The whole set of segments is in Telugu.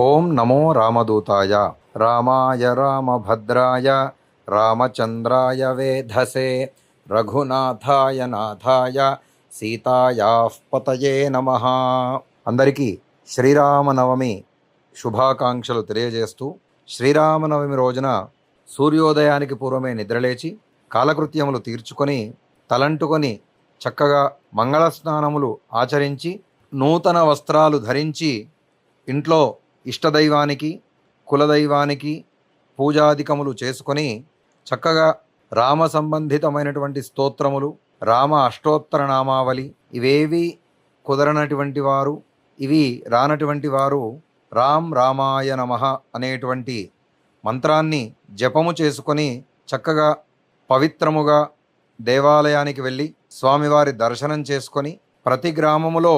ఓం నమో రామదూతాయ రామాయ రామభద్రాయ రామచంద్రాయ వేధసే రఘునాథాయ నాథాయ సీతాయాః పతయే నమః. అందరికీ శ్రీరామనవమి శుభాకాంక్షలు తెలియజేస్తూ, శ్రీరామనవమి రోజున సూర్యోదయానికి పూర్వమే నిద్రలేచి కాలకృత్యములు తీర్చుకొని తలంటుకొని చక్కగా మంగళ స్నానములు ఆచరించి నూతన వస్త్రాలు ధరించి ఇంట్లో ఇష్టదైవానికి కులదైవానికి పూజాధికములు చేసుకొని చక్కగా రామ సంబంధితమైనటువంటి స్తోత్రములు, రామ అష్టోత్తర నామావళి ఇవేవి కుదరనటువంటి వారు, ఇవి రానటువంటి వారు రామ్ రామాయ నమః అనేటువంటి మంత్రాన్ని జపము చేసుకొని చక్కగా పవిత్రముగా దేవాలయానికి వెళ్ళి స్వామివారి దర్శనం చేసుకొని ప్రతి గ్రామములో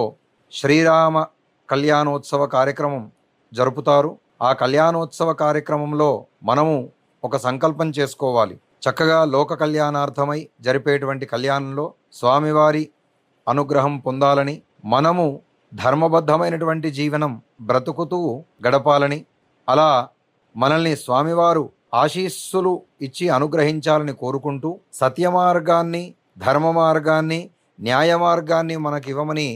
శ్రీరామ కళ్యాణోత్సవ కార్యక్రమం జరుపుతారు. ఆ కళ్యాణోత్సవ కార్యక్రమంలో మనము ఒక సంకల్పం చేసుకోవాలి. చక్కగా లోక కళ్యాణార్థమై జరిపేటువంటి కళ్యాణంలో స్వామివారి అనుగ్రహం పొందాలని, మనము ధర్మబద్ధమైనటువంటి జీవనం బ్రతుకుతూ గడపాలని, అలా మనల్ని స్వామివారు ఆశీస్సులు ఇచ్చి అనుగ్రహించాలని కోరుకుంటూ సత్య మార్గాన్ని, ధర్మ మార్గాన్ని, న్యాయ మార్గాన్ని మనకివ్వమని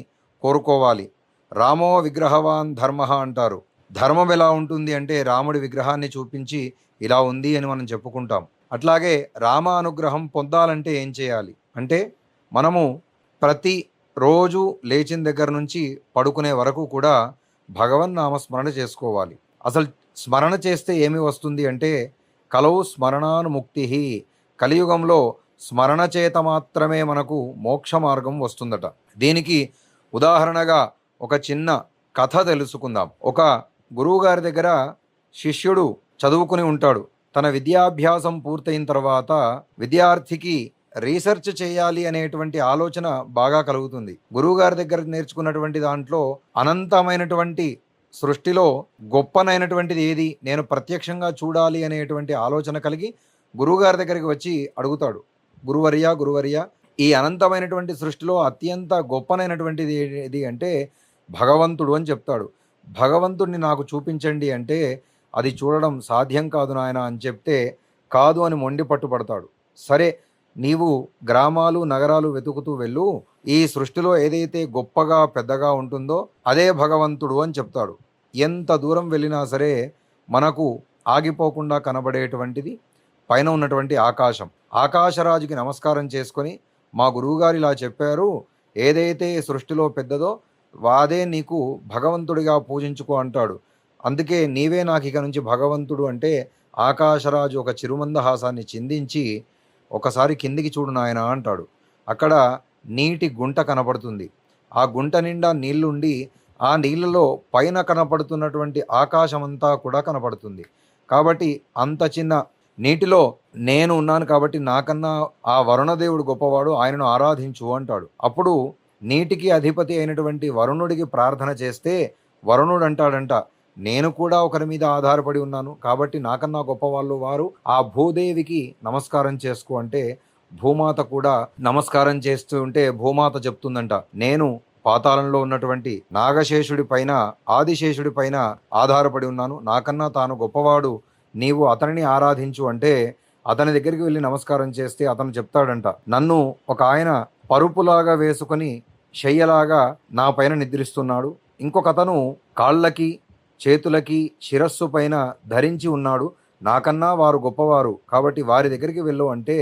కోరుకోవాలి. రామో విగ్రహవాన్ ధర్మ అంటారు. ధర్మం ఎలా ఉంటుంది అంటే రాముడి విగ్రహాన్ని చూపించి ఇలా ఉంది అని మనం చెప్పుకుంటాం. అట్లాగే రామ అనుగ్రహం పొందాలంటే ఏం చేయాలి అంటే, మనము ప్రతి రోజు లేచిన దగ్గర నుంచి పడుకునే వరకు కూడా భగవన్నామస్మరణ చేసుకోవాలి. అసలు స్మరణ చేస్తే ఏమి వస్తుంది అంటే, కలౌ స్మరణానుముక్తి, కలియుగంలో స్మరణ చేత మాత్రమే మనకు మోక్ష మార్గం వస్తుందట. దీనికి ఉదాహరణగా ఒక చిన్న కథ తెలుసుకుందాం. ఒక గురువుగారి దగ్గర శిష్యుడు చదువుకుని ఉంటాడు. తన విద్యాభ్యాసం పూర్తయిన తర్వాత విద్యార్థికి రీసెర్చ్ చేయాలి అనేటువంటి ఆలోచన బాగా కలుగుతుంది. గురువుగారి దగ్గర నేర్చుకున్నటువంటి దాంట్లో అనంతమైనటువంటి సృష్టిలో గొప్పనైనటువంటిది ఏది, నేను ప్రత్యక్షంగా చూడాలి అనేటువంటి ఆలోచన కలిగి గురువుగారి దగ్గరికి వచ్చి అడుగుతాడు, గురువర్య ఈ అనంతమైనటువంటి సృష్టిలో అత్యంత గొప్పనైనటువంటిది ఏది అంటే భగవంతుడు అని చెప్తాడు. భగవంతుడిని నాకు చూపించండి అంటే, అది చూడడం సాధ్యం కాదు నాయన అని చెప్తే, కాదు అని మొండి పట్టుపడతాడు. సరే, నీవు గ్రామాలు నగరాలు వెతుకుతూ వెళ్ళు, ఈ సృష్టిలో ఏదైతే గొప్పగా పెద్దగా ఉంటుందో అదే భగవంతుడు అని చెప్తాడు. ఎంత దూరం వెళ్ళినా సరే మనకు ఆగిపోకుండా కనబడేటువంటిది పైన ఉన్నటువంటి ఆకాశం. ఆకాశరాజుకి నమస్కారం చేసుకొని, మా గురువుగారు ఇలా చెప్పారు, ఏదైతే సృష్టిలో పెద్దదో వాదే నీకు భగవంతుడిగా పూజించుకో అంటాడు. అందుకే నీవే నాకు ఇక నుంచి భగవంతుడు అంటే, ఆకాశరాజు ఒక చిరుమందహాసాన్ని చిందించి, ఒకసారి కిందికి చూడు నాయన అంటాడు. అక్కడ నీటి గుంట కనపడుతుంది. ఆ గుంట నిండా నీళ్లుండి ఆ నీళ్ళలో పైన కనపడుతున్నటువంటి ఆకాశమంతా కూడా కనపడుతుంది. కాబట్టి అంత చిన్న నీటిలో నేను ఉన్నాను కాబట్టి నాకన్నా ఆ వరుణదేవుడు గొప్పవాడు, ఆయనను ఆరాధించు అంటాడు. అప్పుడు నీటికి అధిపతి అయినటువంటి వరుణుడికి ప్రార్థన చేస్తే వరుణుడు అంటాడంట, నేను కూడా ఒకరి మీద ఆధారపడి ఉన్నాను కాబట్టి నాకన్నా గొప్పవాళ్ళు వారు, ఆ భూదేవికి నమస్కారం చేసుకో అంటే భూమాత కూడా నమస్కారం చేస్తూ ఉంటే భూమాత చెప్తుందంట, నేను పాతాళంలో ఉన్నటువంటి నాగశేషుడి పైన ఆదిశేషుడి పైన ఆధారపడి ఉన్నాను, నాకన్నా తాను గొప్పవాడు, నీవు అతనిని ఆరాధించు అంటే అతని దగ్గరికి వెళ్ళి నమస్కారం చేస్తే అతను చెప్తాడంట, నన్ను ఒక ఆయన పరుపులాగా వేసుకొని శయ్యలాగా నా పైన నిద్రిస్తున్నాడు, ఇంకొక అతను కాళ్ళకి చేతులకి శిరస్సు పైన ధరించి ఉన్నాడు, నాకన్నా వారు గొప్పవారు కాబట్టి వారి దగ్గరికి వెళ్ళు అంటే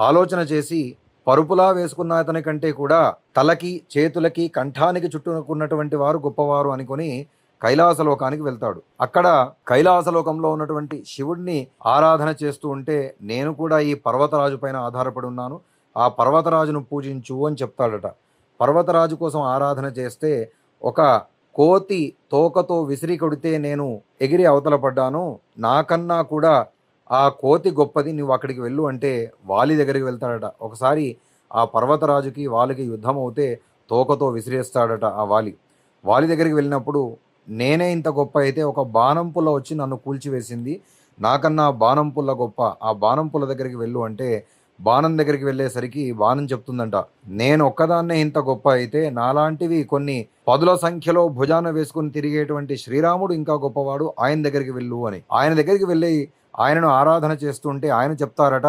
ఆలోచన చేసి పరుపులా వేసుకున్న అతని కంటే కూడా తలకి చేతులకి కంఠానికి చుట్టుకున్నటువంటి వారు గొప్పవారు అనుకొని కైలాసలోకానికి వెళ్తాడు. అక్కడ కైలాసలోకంలో ఉన్నటువంటి శివుడిని ఆరాధన చేస్తూ ఉంటే, నేను కూడా ఈ పర్వతరాజు పైన ఆధారపడి ఉన్నాను, ఆ పర్వతరాజును పూజించు అని చెప్తాడట. పర్వతరాజు కోసం ఆరాధన చేస్తే, ఒక కోతి తోకతో విసిరి కొడితే నేను ఎగిరి అవతల పడ్డాను, నాకన్నా కూడా ఆ కోతి గొప్పది, నువ్వు అక్కడికి వెళ్ళు అంటే వాలి దగ్గరికి వెళ్తాడట. ఒకసారి ఆ పర్వతరాజుకి వాలికి యుద్ధం అవుతే తోకతో విసిరేస్తాడట ఆ వాలి దగ్గరికి వెళ్ళినప్పుడు, నేనే ఇంత గొప్ప అయితే ఒక బాణం పుల్ల వచ్చి నన్ను కూల్చివేసింది, నాకన్నా బాణం పుల్ల గొప్ప, ఆ బాణం పుల్ల దగ్గరికి వెళ్ళు అంటే బాణం దగ్గరికి వెళ్ళేసరికి బాణం చెప్తుందంట, నేను ఒక్కదాన్నే ఇంత గొప్ప అయితే నాలాంటివి కొన్ని పదుల సంఖ్యలో భుజాన వేసుకుని తిరిగేటువంటి శ్రీరాముడు ఇంకా గొప్పవాడు, ఆయన దగ్గరికి వెళ్ళు అని. ఆయన దగ్గరికి వెళ్ళి ఆయనను ఆరాధన చేస్తుంటే ఆయన చెప్తారట,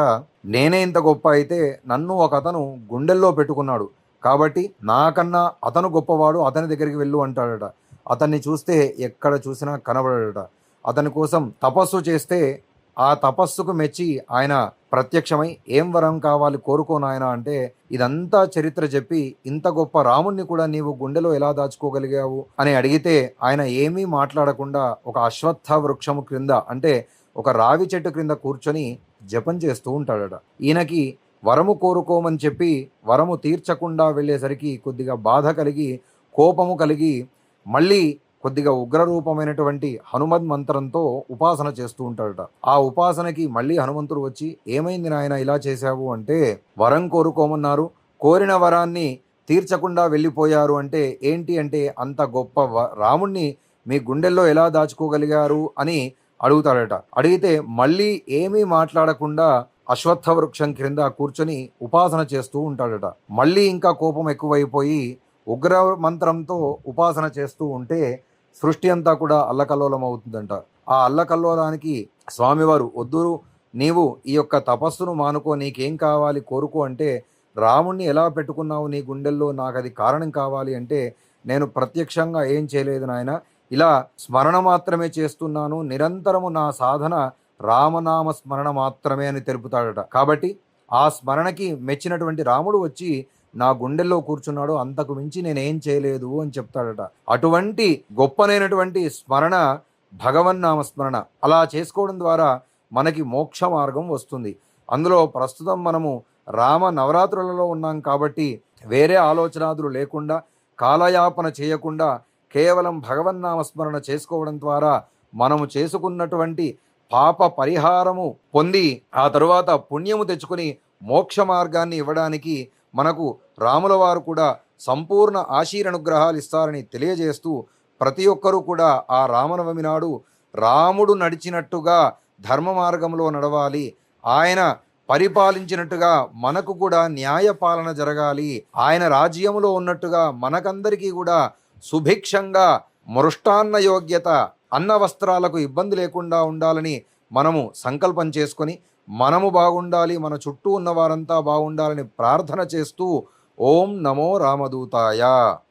నేనే ఇంత గొప్ప అయితే నన్ను ఒక అతను గుండెల్లో పెట్టుకున్నాడు, కాబట్టి నాకన్నా అతను గొప్పవాడు, అతని దగ్గరికి వెళ్ళు అంటాడట. అతన్ని చూస్తే ఎక్కడ చూసినా కనబడట. అతని కోసం తపస్సు చేస్తే ఆ తపస్సుకు మెచ్చి ఆయన ప్రత్యక్షమై, ఏం వరం కావాలి కోరుకో నాయన అంటే, ఇదంతా చరిత్ర చెప్పి ఇంత గొప్ప రాముణ్ణి కూడా నీవు గుండెలో ఎలా దాచుకోగలిగావు అని అడిగితే ఆయన ఏమీ మాట్లాడకుండా ఒక అశ్వత్థ వృక్షము క్రింద, అంటే ఒక రావి చెట్టు క్రింద కూర్చొని జపం చేస్తూ ఉంటాడట. ఈయనకి వరము కోరుకోమని చెప్పి వరము తీర్చకుండా వెళ్ళేసరికి కొద్దిగా బాధ కలిగి, కోపము కలిగి, మళ్ళీ కొద్దిగా ఉగ్రరూపమైనటువంటి హనుమద్ మంత్రంతో ఉపాసన చేస్తూ ఉంటాడట. ఆ ఉపాసనకి మళ్ళీ హనుమంతుడు వచ్చి, ఏమైంది నాయన ఇలా చేశావు అంటే, వరం కోరుకోమన్నారు, కోరిన వరాన్ని తీర్చకుండా వెళ్ళిపోయారు అంటే ఏంటి అంటే, అంత గొప్ప రాముణ్ణి మీ గుండెల్లో ఎలా దాచుకోగలిగారు అని అడుగుతాడట. అడిగితే మళ్ళీ ఏమీ మాట్లాడకుండా అశ్వత్థ వృక్షం క్రింద కూర్చొని ఉపాసన చేస్తూ ఉంటాడట. మళ్ళీ ఇంకా కోపం ఎక్కువైపోయి ఉగ్ర మంత్రంతో ఉపాసన చేస్తూ ఉంటే సృష్టి అంతా కూడా అల్లకల్లోలం అవుతుందంట. ఆ అల్లకల్లోలానికి స్వామివారు, వద్దు నీవు ఈ యొక్క తపస్సును మానుకో, నీకేం కావాలి కోరుకో అంటే, రాముణ్ణి ఎలా పెట్టుకున్నావు నీ గుండెల్లో, నాకు అది కారణం కావాలి అంటే, నేను ప్రత్యక్షంగా ఏం చేయలేదు నాయన, ఇలా స్మరణ మాత్రమే చేస్తున్నాను, నిరంతరము నా సాధన రామనామ స్మరణ మాత్రమే అని తెలుపుతాడట. కాబట్టి ఆ స్మరణకి మెచ్చినటువంటి రాముడు వచ్చి నా గుండెల్లో కూర్చున్నాడు, అంతకు మించి నేనేం చేయలేదు అని చెప్తాడట. అటువంటి గొప్పనైనటువంటి స్మరణ భగవన్నామ స్మరణ. అలా చేసుకోవడం ద్వారా మనకి మోక్ష మార్గం వస్తుంది. అందులో ప్రస్తుతం మనము రామ నవరాత్రులలో ఉన్నాం కాబట్టి వేరే ఆలోచనాదులు లేకుండా, కాలయాపన చేయకుండా కేవలం భగవన్నామస్మరణ చేసుకోవడం ద్వారా మనము చేసుకున్నటువంటి పాప పరిహారము పొంది ఆ తరువాత పుణ్యము తెచ్చుకొని మోక్ష మార్గాన్ని ఇవ్వడానికి మనకు రాముల వారు కూడా సంపూర్ణ ఆశీరనుగ్రహాలు ఇస్తారని తెలియజేస్తూ, ప్రతి ఒక్కరూ కూడా ఆ రామనవమి నాడు రాముడు నడిచినట్టుగా ధర్మ మార్గంలో నడవాలి, ఆయన పరిపాలించినట్టుగా మనకు కూడా న్యాయ పాలన జరగాలి, ఆయన రాజ్యంలో ఉన్నట్టుగా మనకందరికీ కూడా సుభిక్షంగా మృష్టాన్న యోగ్యత, అన్న వస్త్రాలకు ఇబ్బంది లేకుండా ఉండాలని మనము సంకల్పం చేసుకొని, మనము బాగుండాలి, మన చుట్టూ ఉన్న వారంతా బాగుండాలని ప్రార్థన చేస్తూ, ఓం నమో రామదూతాయ.